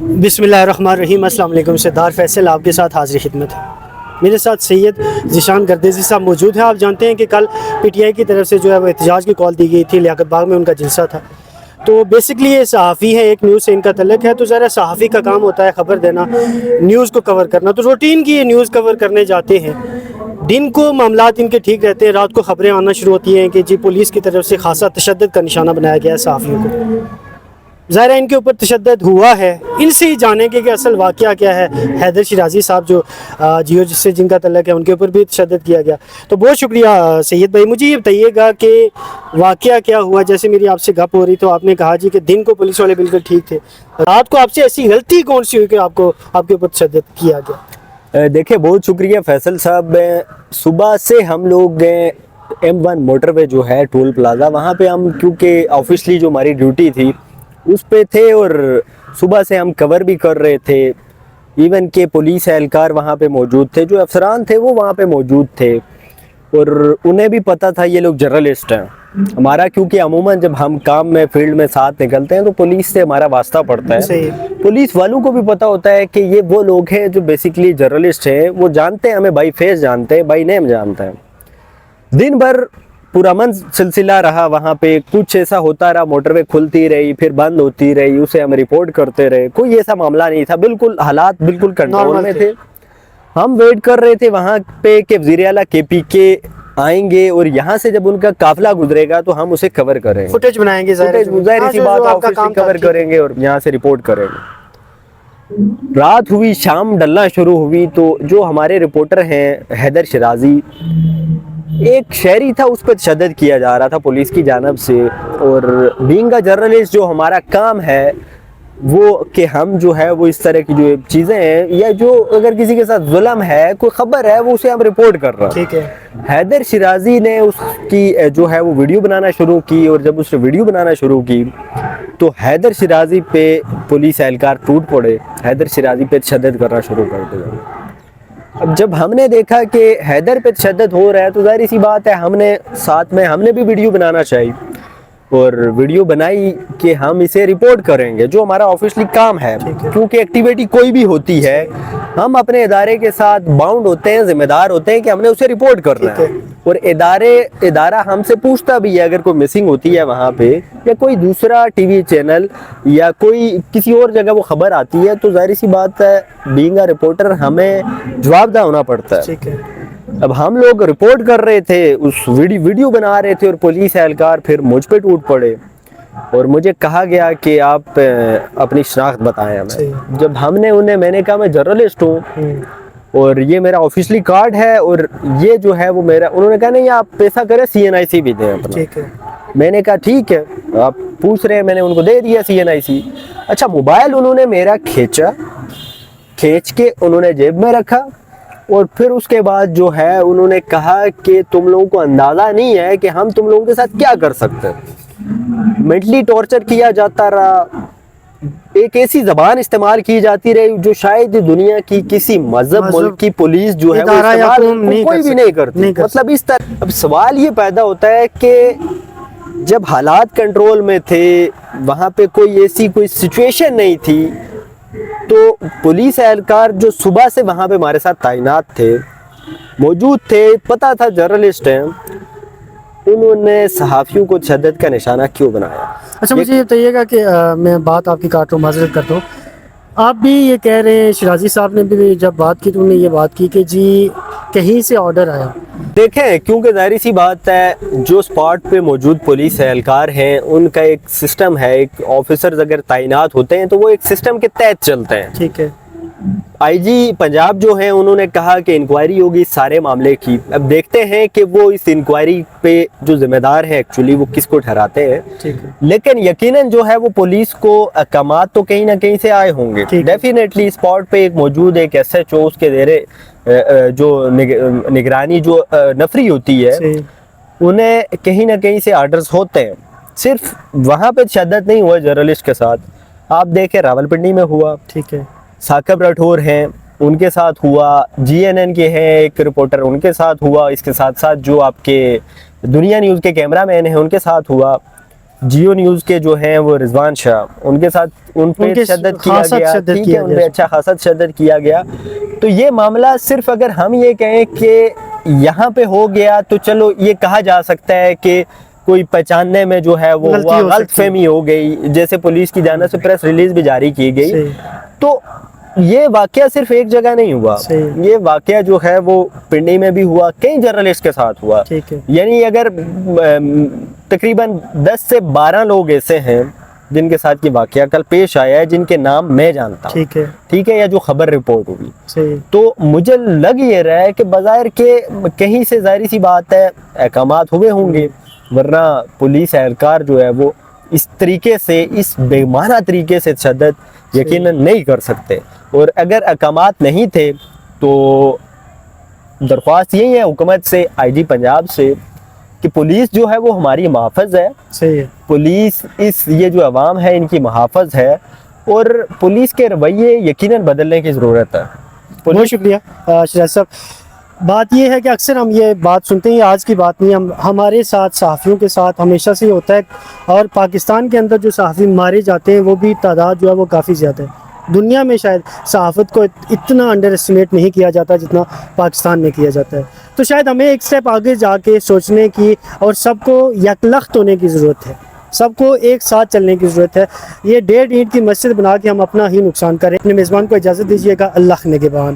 بسم اللہ الرحمن الرحیم۔ السلام علیکم۔ سردار فیصل آپ کے ساتھ حاضر خدمت ہے۔ میرے ساتھ سید ذیشان گردیزی صاحب موجود ہیں۔ آپ جانتے ہیں کہ کل پی ٹی آئی کی طرف سے جو ہے وہ احتجاج کی کال دی گئی تھی، لیاقت باغ میں ان کا جلسہ تھا۔ تو بیسکلی یہ صحافی ہے، ایک نیوز سے ان کا تعلق ہے، تو ذرا صحافی کا کام ہوتا ہے خبر دینا، نیوز کو کور کرنا، تو روٹین کی یہ نیوز کور کرنے جاتے ہیں۔ دن کو معاملات ان کے ٹھیک رہتے ہیں، رات کو خبریں آنا شروع ہوتی ہیں کہ جی پولیس کی طرف سے خاصا تشدد کا نشانہ بنایا گیا ہے صحافیوں کو۔ ظاہر ہے ان کے اوپر تشدد ہوا ہے، ان سے ہی جانیں کہ اصل واقعہ کیا ہے۔ حیدر شیرازی صاحب جو جیو جس سے جن کا تعلق ہے، ان کے اوپر بھی تشدد کیا گیا۔ تو بہت شکریہ سید بھائی، مجھے یہ بتائیے گا کہ واقعہ کیا ہوا۔ جیسے میری آپ سے گپ ہو رہی تو آپ نے کہا جی کہ دن کو پولیس والے بالکل ٹھیک تھے، رات کو آپ سے ایسی غلطی کون سی ہوئی کہ آپ کے اوپر تشدد کیا گیا؟ دیکھیں، بہت شکریہ فیصل صاحب۔ صبح سے ہم لوگ M1 موٹر وے جو ہے ٹول پلازا، وہاں پہ ہم کیونکہ آفیشلی جو ہماری ڈیوٹی تھی اس پہ تھے، اور صبح سے ہم کور بھی کر رہے تھے۔ ایون کہ پولیس اہلکار وہاں پہ موجود تھے، جو افسران تھے وہ وہاں پہ موجود تھے، اور انہیں بھی پتہ تھا یہ لوگ جرنلسٹ ہیں ہمارا، کیونکہ عموماً جب ہم کام میں فیلڈ میں ساتھ نکلتے ہیں تو پولیس سے ہمارا واسطہ پڑتا ہے۔ پولیس والوں کو بھی پتہ ہوتا ہے کہ یہ وہ لوگ ہیں جو بیسیکلی جرنلسٹ ہیں، وہ جانتے ہیں ہمیں، بائی فیس جانتے ہیں، بائی نیم جانتے ہیں۔ دن بھر پرامن سلسلہ رہا وہاں پہ، کچھ ایسا ہوتا رہا، موٹر وے کھلتی رہی پھر بند ہوتی رہی، اسے ہم رپورٹ کرتے رہے، کوئی ایسا معاملہ نہیں تھا، بالکل حالات بالکل کنٹرول میں تھے۔ ہم ویٹ کر رہے تھے وہاں پہ کہ وزیر اعلیٰ KPK آئیں گے، اور یہاں سے جب ان کا قافلہ گزرے گا تو ہم اسے کور کریں گے، فوٹیج بنائیں گے، ظاہر سی بات، آفیشلی کور کریں گے اور یہاں سے رپورٹ کریں گے۔ رات ہوئی، شام ڈلنا شروع ہوئی، تو جو ہمارے رپورٹر ہیں حیدر شیرازی، ایک شہری تھا، اس پہ تشدد کیا جا رہا تھا پولیس کی جانب سے، اور بینگ اے جرنلسٹ جو ہمارا کام ہے وہ کہ ہم جو ہے وہ اس طرح کی جو چیزیں ہیں، یا جو اگر کسی کے ساتھ ظلم ہے، کوئی خبر ہے، وہ اسے ہم رپورٹ کر رہے ہیں۔ ٹھیک ہے۔ حیدر شیرازی نے اس کی جو ہے وہ ویڈیو بنانا شروع کی، اور جب اس نے ویڈیو بنانا شروع کی تو حیدر شیرازی پہ پولیس اہلکار ٹوٹ پڑے، حیدر شیرازی پہ تشدد کرنا شروع کر دیا۔ اب جب ہم نے دیکھا کہ حیدر پہ تشدد ہو رہا ہے تو ظاہر سی بات ہے، ہم نے بھی ویڈیو بنانا چاہیے، اور ویڈیو بنائی کہ ہم اسے رپورٹ کریں گے، جو ہمارا آفیشلی کام ہے، کیونکہ ایکٹیویٹی کوئی بھی ہوتی ہے ہم اپنے ادارے کے ساتھ باؤنڈ ہوتے ہیں، ذمہ دار ہوتے ہیں کہ ہم نے اسے رپورٹ کرنا ہے، اور ادارہ ہم سے پوچھتا بھی ہے اگر کوئی مسنگ ہوتی ہے وہاں پہ، یا کوئی دوسرا ٹی وی چینل یا کوئی کسی اور جگہ وہ خبر آتی ہے، تو ظاہر سی بات ہے بینگ اے رپورٹر ہمیں جواب دہ ہونا پڑتا ہے۔ اب ہم لوگ رپورٹ کر رہے تھے، اس ویڈیو بنا رہے تھے، اور پولیس اہلکار پھر مجھ پہ ٹوٹ پڑے، اور مجھے کہا گیا کہ آپ اپنی شناخت بتائیں ہمیں۔ جب میں نے کہا میں جرنلسٹ ہوں، اور یہ میرا آفیشلی کارڈ ہے، اور یہ جو ہے وہ میرا، انہوں نے کہا نہیں آپ ایسا کریں CNIC بھی دیں اپنا۔ میں نے کہا ٹھیک ہے، آپ پوچھ رہے ہیں، میں نے ان کو دے دیا CNIC۔ اچھا، موبائل انہوں نے میرا کھینچ کے انہوں نے جیب میں رکھا، اور پھر اس کے بعد جو ہے انہوں نے کہا کہ تم لوگوں کو اندازہ نہیں ہے کہ ہم تم لوگوں کے ساتھ کیا کر سکتے ہیں۔ مینٹلی ٹارچر کیا جاتا رہا، ایک ایسی زبان استعمال کی جاتی رہی جو شاید دنیا کی کسی مذہب ملک کی پولیس جو ہے وہ استعمال کوئی بھی نہیں کرتی۔ مطلب اس طرح اب سوال یہ پیدا ہوتا ہے کہ جب حالات کنٹرول میں تھے، وہاں پہ کوئی سچویشن نہیں تھی، تو پولیس اہلکار جو صبح سے وہاں پہ ہمارے ساتھ تعینات تھے، موجود تھے، پتہ تھا جرنلسٹ ہیں، انہوں نے صحافیوں کو تشدد کا نشانہ کیوں بنایا؟ اچھا، مجھے یہ بتائیے گا کہ میں بات آپ کی کاٹ رہا ہوں، معذرت کرتا ہوں، آپ بھی یہ کہہ رہے ہیں، شیرازی صاحب نے بھی جب بات کی تو انہوں نے یہ بات کی کہ جی کہیں سے آرڈر آیا۔ دیکھیں، کیونکہ ظاہری سی بات ہے، جو اسپاٹ پہ موجود پولیس اہلکار ہیں ان کا ایک سسٹم ہے، ایک آفیسرز اگر تعینات ہوتے ہیں تو وہ ایک سسٹم کے تحت چلتے ہیں۔ ٹھیک ہے۔ IG پنجاب جو ہیں انہوں نے کہا کہ انکوائری ہوگی اس سارے معاملے کی۔ اب دیکھتے ہیں کہ وہ اس انکوائری پہ جو ذمہ دار ہے ایکچولی وہ کس کو ٹھہراتے ہیں، لیکن یقیناً جو ہے وہ پولیس کو احکامات تو کہیں نہ کہیں سے آئے ہوں گے۔ ڈیفینیٹلی اسپاٹ پہ ایک موجود ایک SHO، اس کے زیر جو نگرانی جو نفری ہوتی ہے، انہیں کہیں نہ کہیں سے آرڈرز ہوتے ہیں۔ صرف وہاں پہ تشدد نہیں ہوا جرنلسٹ کے ساتھ، آپ دیکھیں راولپنڈی میں ہوا، ٹھیک ہے، ثاقب راٹھور ہیں ان کے ساتھ ہوا، GNN کے ہیں ایک رپورٹر ان کے ساتھ ہوا، اس کے ساتھ ساتھ جو آپ کے دنیا نیوز کے کیمرہ مین ہیں ان کے ساتھ ہوا، جیو نیوز کے جو ہیں وہ رضوان شاہ ان کے ساتھ ان پہ ان کے تشدد کیا خاصا گیا، تشدد ٹھیک کیا ہے، ان گیا۔ پہ اچھا خاصا تشدد کیا گیا۔ تو یہ معاملہ صرف اگر ہم یہ کہیں کہ یہاں پہ ہو گیا تو چلو یہ کہا جا سکتا ہے کہ کوئی پہچاننے میں جو ہے وہ غلطی ہو غلط سکتی ہے۔ فہمی ہو گئی، جیسے پولیس کی جانب سے پریس ریلیز بھی جاری کی گئی۔ صحیح۔ تو یہ واقعہ صرف ایک جگہ نہیں ہوا، صحیح۔ یہ واقعہ جو ہے وہ پنڈی میں بھی ہوا، کئی جرنلسٹ کے ساتھ ہوا۔ ٹھیک ہے۔ یعنی اگر تقریباً 10 سے 12 لوگ ایسے ہیں جن کے ساتھ یہ واقعہ کل پیش آیا ہے، جن کے نام میں جانتا ہوں، ٹھیک ہے۔ ٹھیک ہے، یا جو خبر رپورٹ ہوئی، صحیح۔ تو مجھے لگ یہ رہا ہے کہ بظاہر کے کہیں سے ظاہری سی بات ہے احکامات ہوئے ہوں گے، ورنہ پولیس اہلکار جو ہے وہ اس طریقے سے، اس بے معنی طریقے سے تشدد یقیناً نہیں کر سکتے۔ اور اگر احکامات نہیں تھے تو درخواست یہی ہے حکومت سے، آئی جی پنجاب سے، کہ پولیس جو ہے وہ ہماری محافظ ہے، صحیح ہے۔ پولیس یہ جو عوام ہے ان کی محافظ ہے، اور پولیس کے رویے یقیناً بدلنے کی ضرورت ہے۔ بہت شکریہ شہزاد صاحب۔ بات یہ ہے کہ اکثر ہم یہ بات سنتے ہیں، یہ آج کی بات نہیں، ہمارے ساتھ صحافیوں کے ساتھ ہمیشہ سے یہ ہوتا ہے، اور پاکستان کے اندر جو صحافی مارے جاتے ہیں وہ بھی تعداد جو ہے وہ کافی زیادہ ہے۔ دنیا میں شاید صحافت کو اتنا انڈر اسٹیمیٹ نہیں کیا جاتا جتنا پاکستان میں کیا جاتا ہے۔ تو شاید ہمیں ایک سٹیپ آگے جا کے سوچنے کی اور سب کو یکلخت ہونے کی ضرورت ہے، سب کو ایک ساتھ چلنے کی ضرورت ہے۔ یہ 1.5 اینٹ کی مسجد بنا کے ہم اپنا ہی نقصان کریں۔ اپنے میزبان کو اجازت دیجیے گا۔ اللہ نگہبان۔